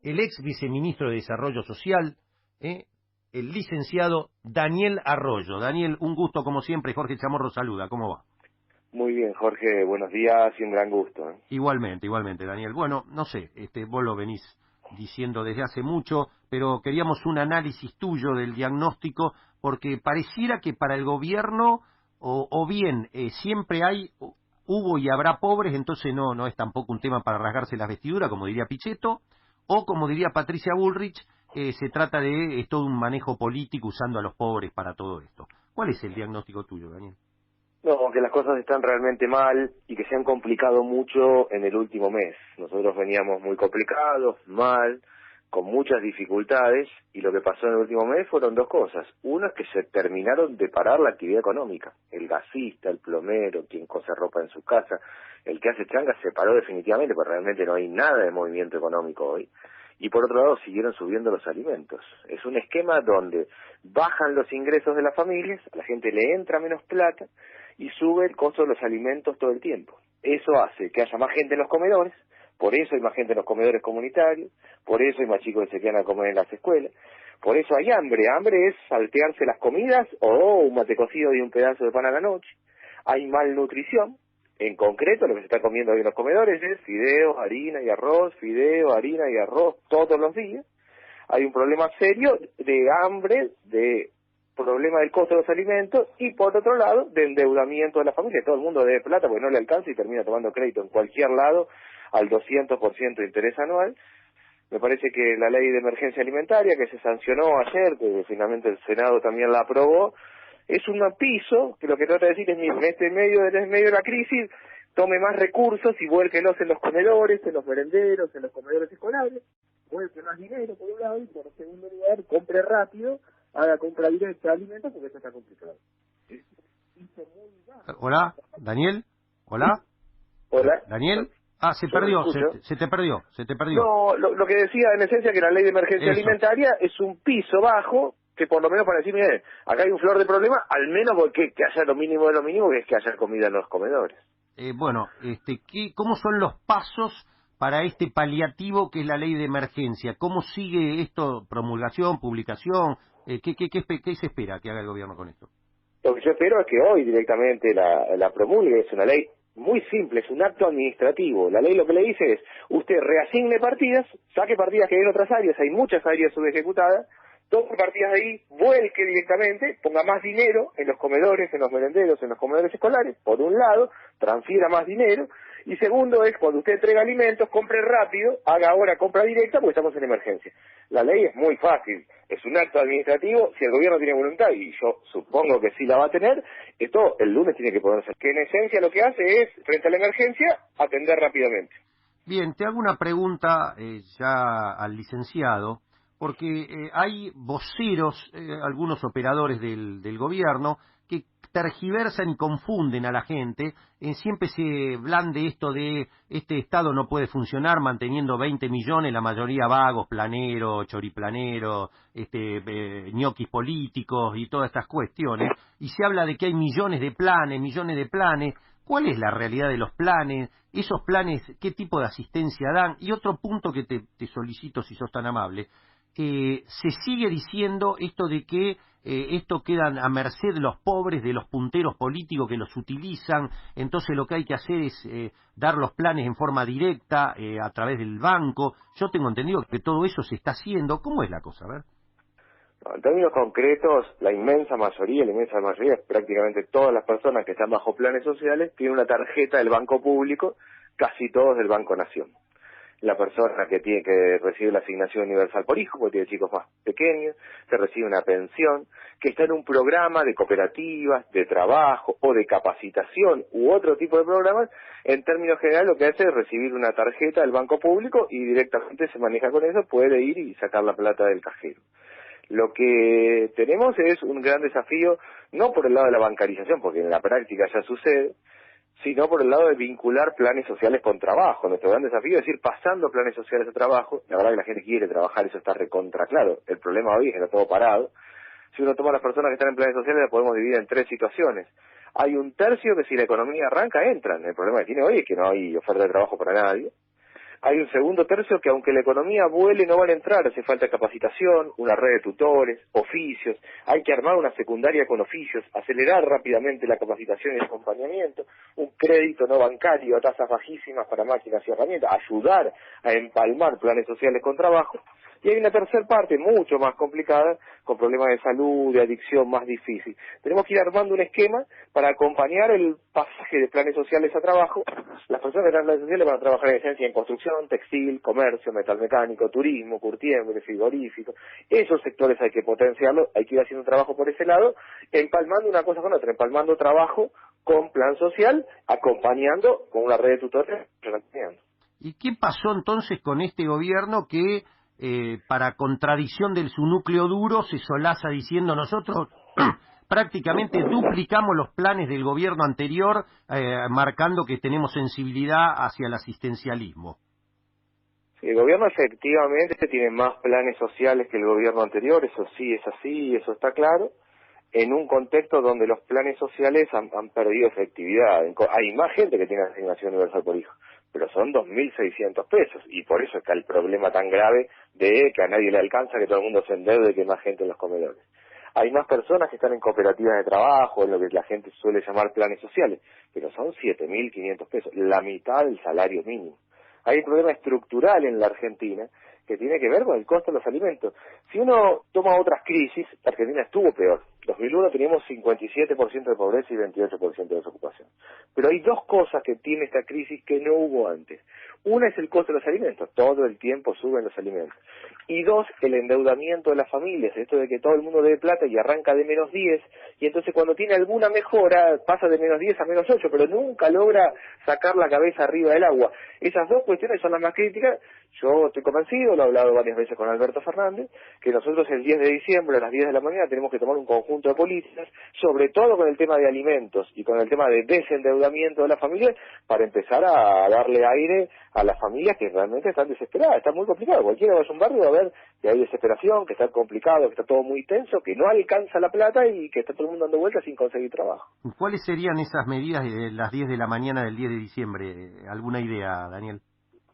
el ex viceministro de Desarrollo Social, el licenciado Daniel Arroyo. Daniel, un gusto como siempre. Jorge Chamorro saluda. ¿Cómo va? Muy bien, Jorge. Buenos días y un gran gusto. Igualmente, Daniel. Bueno, no sé, vos lo venís diciendo desde hace mucho, pero queríamos un análisis tuyo del diagnóstico, porque pareciera que para el gobierno, o bien siempre hubo y habrá pobres, entonces no es tampoco un tema para rasgarse las vestiduras, como diría Pichetto, o como diría Patricia Bullrich, se trata de todo un manejo político usando a los pobres para todo esto. ¿Cuál es el diagnóstico tuyo, Daniel? No, que las cosas están realmente mal y que se han complicado mucho en el último mes. Nosotros veníamos muy complicados, mal, con muchas dificultades, y lo que pasó en el último mes fueron dos cosas. Uno es que se terminaron de parar la actividad económica. El gasista, el plomero, quien cose ropa en su casa, el que hace changas se paró definitivamente, porque realmente no hay nada de movimiento económico hoy. Y por otro lado siguieron subiendo los alimentos. Es un esquema donde bajan los ingresos de las familias, a la gente le entra menos plata y sube el costo de los alimentos todo el tiempo. Eso hace que haya más gente en los comedores, por eso hay más gente en los comedores comunitarios, por eso hay más chicos que se quedan a comer en las escuelas, por eso hay hambre. Hambre es saltearse las comidas o un mate cocido y un pedazo de pan a la noche. Hay malnutrición. En concreto, lo que se está comiendo hoy en los comedores es fideo, harina y arroz, todos los días. Hay un problema serio de hambre, de problema del costo de los alimentos y, por otro lado, de endeudamiento de la familia. Todo el mundo debe plata porque no le alcanza y termina tomando crédito en cualquier lado al 200% de interés anual. Me parece que la ley de emergencia alimentaria que se sancionó ayer, que finalmente el Senado también la aprobó, es un piso que lo que trata de decir es, mire, en medio de la crisis, tome más recursos y vuélquelos en los comedores, en los merenderos, en los comedores escolares, vuelque más dinero por un lado y por segundo lugar, compre rápido, haga compra directa de alimentos porque esto está complicado. Hola, Daniel. Hola. Hola. Daniel. Se Yo perdió, escucho. se te perdió. No, lo que decía en esencia que la ley de emergencia alimentaria es un piso bajo que por lo menos para decir, mire, acá hay un flor de problema, al menos porque que haya lo mínimo de lo mínimo, que es que haya comida en los comedores. ¿Cómo son los pasos para este paliativo que es la ley de emergencia? ¿Cómo sigue esto, promulgación, publicación? ¿Qué se espera que haga el gobierno con esto? Lo que yo espero es que hoy directamente la promulgue. Es una ley muy simple, es un acto administrativo. La ley lo que le dice es, usted reasigne partidas, saque partidas que hay en otras áreas, hay muchas áreas subejecutadas, tome partidas de ahí, vuelque directamente, ponga más dinero en los comedores, en los merenderos, en los comedores escolares, por un lado, transfiera más dinero, y segundo es, cuando usted entrega alimentos, compre rápido, haga ahora compra directa, porque estamos en emergencia. La ley es muy fácil, es un acto administrativo, si el gobierno tiene voluntad, y yo supongo que sí la va a tener, esto el lunes tiene que poderse. Que en esencia lo que hace es, frente a la emergencia, atender rápidamente. Bien, te hago una pregunta ya al licenciado, porque hay voceros, algunos operadores del gobierno, que tergiversan y confunden a la gente. Siempre se blande esto de este Estado no puede funcionar manteniendo 20 millones, la mayoría vagos, planeros, choriplaneros, ñoquis políticos y todas estas cuestiones. Y se habla de que hay millones de planes. ¿Cuál es la realidad de los planes? ¿Esos planes qué tipo de asistencia dan? Y otro punto que te solicito, si sos tan amable, se sigue diciendo esto de que esto queda a merced de los pobres, de los punteros políticos que los utilizan, entonces lo que hay que hacer es dar los planes en forma directa a través del banco. Yo tengo entendido que todo eso se está haciendo. ¿Cómo es la cosa? A ver. En términos concretos, la inmensa mayoría, prácticamente todas las personas que están bajo planes sociales tienen una tarjeta del Banco Público, casi todos del Banco Nación. La persona que tiene que recibir la asignación universal por hijo, porque tiene chicos más pequeños, que recibe una pensión, que está en un programa de cooperativas, de trabajo o de capacitación u otro tipo de programas, en términos generales lo que hace es recibir una tarjeta del Banco Público y directamente se maneja con eso, puede ir y sacar la plata del cajero. Lo que tenemos es un gran desafío, no por el lado de la bancarización, porque en la práctica ya sucede, sino por el lado de vincular planes sociales con trabajo. Nuestro gran desafío es ir pasando planes sociales a trabajo. La verdad que la gente quiere trabajar, eso está recontra claro. El problema hoy es que está todo parado. Si uno toma a las personas que están en planes sociales, las podemos dividir en tres situaciones. Hay un tercio que si la economía arranca, entran. El problema que tiene hoy es que no hay oferta de trabajo para nadie. Hay un segundo tercio que aunque la economía vuele no van a entrar, hace falta capacitación, una red de tutores, oficios, hay que armar una secundaria con oficios, acelerar rápidamente la capacitación y el acompañamiento, un crédito no bancario a tasas bajísimas para máquinas y herramientas, ayudar a empalmar planes sociales con trabajo. Y hay una tercera parte mucho más complicada, con problemas de salud, de adicción más difícil. Tenemos que ir armando un esquema para acompañar el pasaje de planes sociales a trabajo. Las personas de las planes sociales van a trabajar en esencia en construcción, textil, comercio, metalmecánico, turismo, curtiembre, frigorífico. Esos sectores hay que potenciarlos, hay que ir haciendo trabajo por ese lado, empalmando una cosa con otra, empalmando trabajo con plan social, acompañando con una red de tutores. ¿Y qué pasó entonces con este gobierno que, para contradicción de su núcleo duro, se solaza diciendo nosotros prácticamente duplicamos los planes del gobierno anterior, marcando que tenemos sensibilidad hacia el asistencialismo? Sí, el gobierno efectivamente tiene más planes sociales que el gobierno anterior, eso sí es así, eso está claro, en un contexto donde los planes sociales han perdido efectividad. Hay más gente que tiene asignación universal por hijo, pero son 2.600 pesos, y por eso está el problema tan grave de que a nadie le alcanza, que todo el mundo se endeude, que hay más gente en los comedores. Hay más personas que están en cooperativas de trabajo, en lo que la gente suele llamar planes sociales, pero son 7.500 pesos, la mitad del salario mínimo. Hay un problema estructural en la Argentina que tiene que ver con el costo de los alimentos. Si uno toma otras crisis, la Argentina estuvo peor. En 2001 teníamos 57% de pobreza y 28% de desocupación. Pero hay dos cosas que tiene esta crisis que no hubo antes. Una es el costo de los alimentos, todo el tiempo suben los alimentos. Y dos, el endeudamiento de las familias, esto de que todo el mundo debe plata y arranca de -10, y entonces cuando tiene alguna mejora pasa de -10 a -8, pero nunca logra sacar la cabeza arriba del agua. Esas dos cuestiones son las más críticas. Yo estoy convencido, lo he hablado varias veces con Alberto Fernández, que nosotros el 10 de diciembre a las 10 de la mañana tenemos que tomar un conjunto de políticas, sobre todo con el tema de alimentos y con el tema de desendeudamiento de las familias, para empezar a darle aire a las familias que realmente están desesperadas. Está muy complicado. Cualquiera va a un barrio a ver que hay desesperación, que está complicado, que está todo muy tenso, que no alcanza la plata y que está todo el mundo dando vueltas sin conseguir trabajo. ¿Cuáles serían esas medidas de las 10 de la mañana del 10 de diciembre? ¿Alguna idea, Daniel?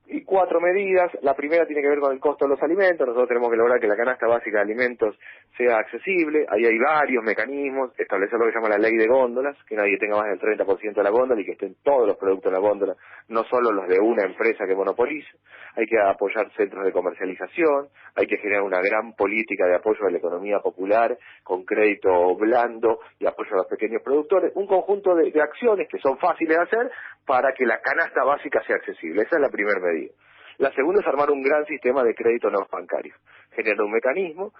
Y 4 medidas. La primera tiene que ver con el costo de los alimentos. Nosotros tenemos que lograr que la canasta básica de alimentos sea accesible. Ahí hay varios mecanismos. Establecer lo que se llama la ley de góndolas, que nadie tenga más del 30% de la góndola y que estén todos los productos en la góndola, no solo los de una empresa que monopoliza. Hay que apoyar centros de comercialización. Hay que generar una gran política de apoyo a la economía popular con crédito blando y apoyo a los pequeños productores. Un conjunto de acciones que son fáciles de hacer para que la canasta básica sea accesible. Esa es la primera medida. La segunda es armar un gran sistema de crédito no bancario, generar un mecanismo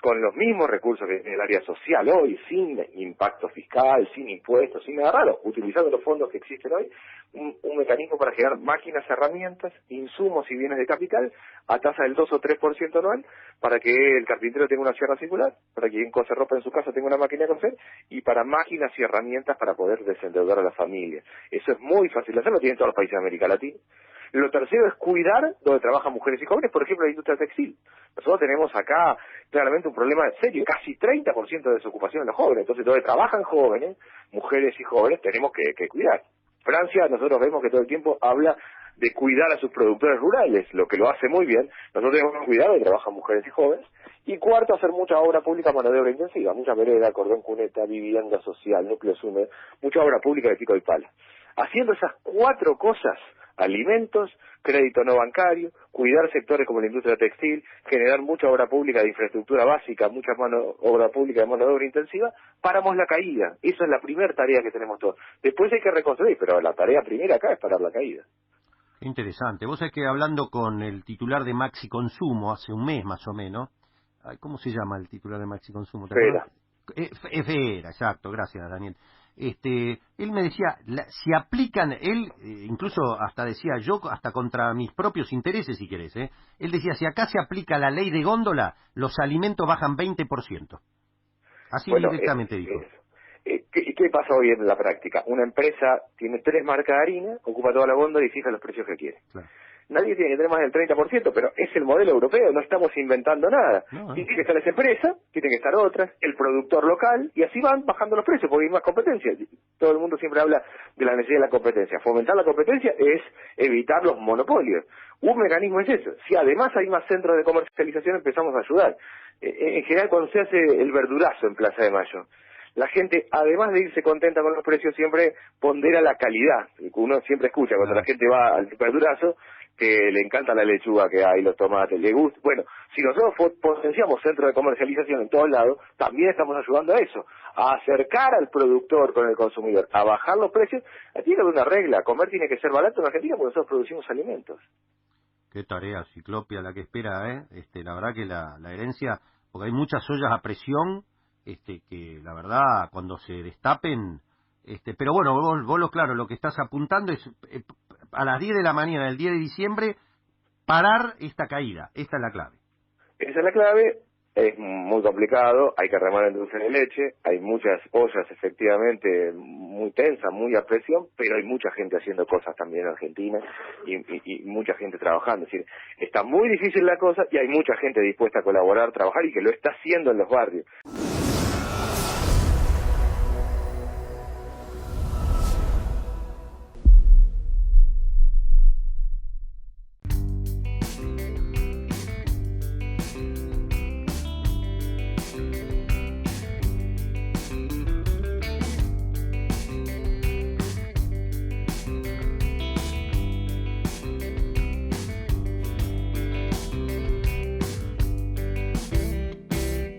con los mismos recursos que tiene el área social hoy, sin impacto fiscal, sin impuestos, sin nada raro, utilizando los fondos que existen hoy, un mecanismo para generar máquinas, herramientas, insumos y bienes de capital a tasa del 2 o 3% anual, para que el carpintero tenga una sierra circular, para que quien cose ropa en su casa tenga una máquina de coser, y para máquinas y herramientas para poder desendeudar a la familia. Eso es muy fácil de hacer, lo tienen todos los países de América Latina. Lo tercero es cuidar donde trabajan mujeres y jóvenes, por ejemplo, la industria textil. Nosotros tenemos acá claramente un problema serio, casi 30% de desocupación en los jóvenes. Entonces, donde trabajan jóvenes, mujeres y jóvenes, tenemos que cuidar. Francia, nosotros vemos que todo el tiempo habla de cuidar a sus productores rurales, lo que lo hace muy bien. Nosotros tenemos que cuidar donde trabajan mujeres y jóvenes. Y cuarto, hacer mucha obra pública, mano de obra intensiva, mucha vereda, cordón cuneta, vivienda social, núcleos húmedos, mucha obra pública de pico y pala. Haciendo esas 4 cosas, alimentos, crédito no bancario, cuidar sectores como la industria textil, generar mucha obra pública de infraestructura básica, mucha obra pública de mano de obra intensiva, paramos la caída. Esa es la primera tarea que tenemos todos. Después hay que reconstruir, pero la tarea primera acá es parar la caída. Interesante. Vos sabés que hablando con el titular de Maxi Consumo hace un mes más o menos, ¿cómo se llama el titular de Maxi Consumo? Fera. Fera, exacto, gracias Daniel. Él me decía, si aplican, él incluso hasta decía, yo hasta contra mis propios intereses si querés, él decía, si acá se aplica la ley de góndola, los alimentos bajan 20%. Así bueno, directamente dijo. ¿Qué pasa hoy en la práctica? Una empresa tiene 3 marcas de harina, ocupa toda la góndola y fija los precios que quiere. Claro. Nadie tiene que tener más del 30%, pero es el modelo europeo, no estamos inventando nada. No, Tiene que estar esa empresa, tiene que estar otras, el productor local, y así van bajando los precios, porque hay más competencia. Todo el mundo siempre habla de la necesidad de la competencia. Fomentar la competencia es evitar los monopolios. Un mecanismo es eso. Si además hay más centros de comercialización, empezamos a ayudar. En general, cuando se hace el verdurazo en Plaza de Mayo, la gente, además de irse contenta con los precios, siempre pondera la calidad. Uno siempre escucha cuando la gente va al verdurazo que le encanta la lechuga que hay, los tomates, le gusta. Bueno, si nosotros potenciamos centros de comercialización en todos lados, también estamos ayudando a eso, a acercar al productor con el consumidor, a bajar los precios. Aquí hay una regla: comer tiene que ser barato en Argentina porque nosotros producimos alimentos. Qué tarea ciclopia la que espera, ¿eh? La verdad que la herencia, porque hay muchas ollas a presión, que la verdad cuando se destapen, pero bueno, vos claro, lo que estás apuntando es a las 10 de la mañana del 10 de diciembre parar esta caída. Esta es la clave. Esa es la clave. Es muy complicado, hay que remar el dulce de leche, hay muchas ollas efectivamente muy tensas, muy a presión, pero hay mucha gente haciendo cosas también en Argentina y mucha gente trabajando. Es decir, está muy difícil la cosa y hay mucha gente dispuesta a colaborar, trabajar y que lo está haciendo en los barrios.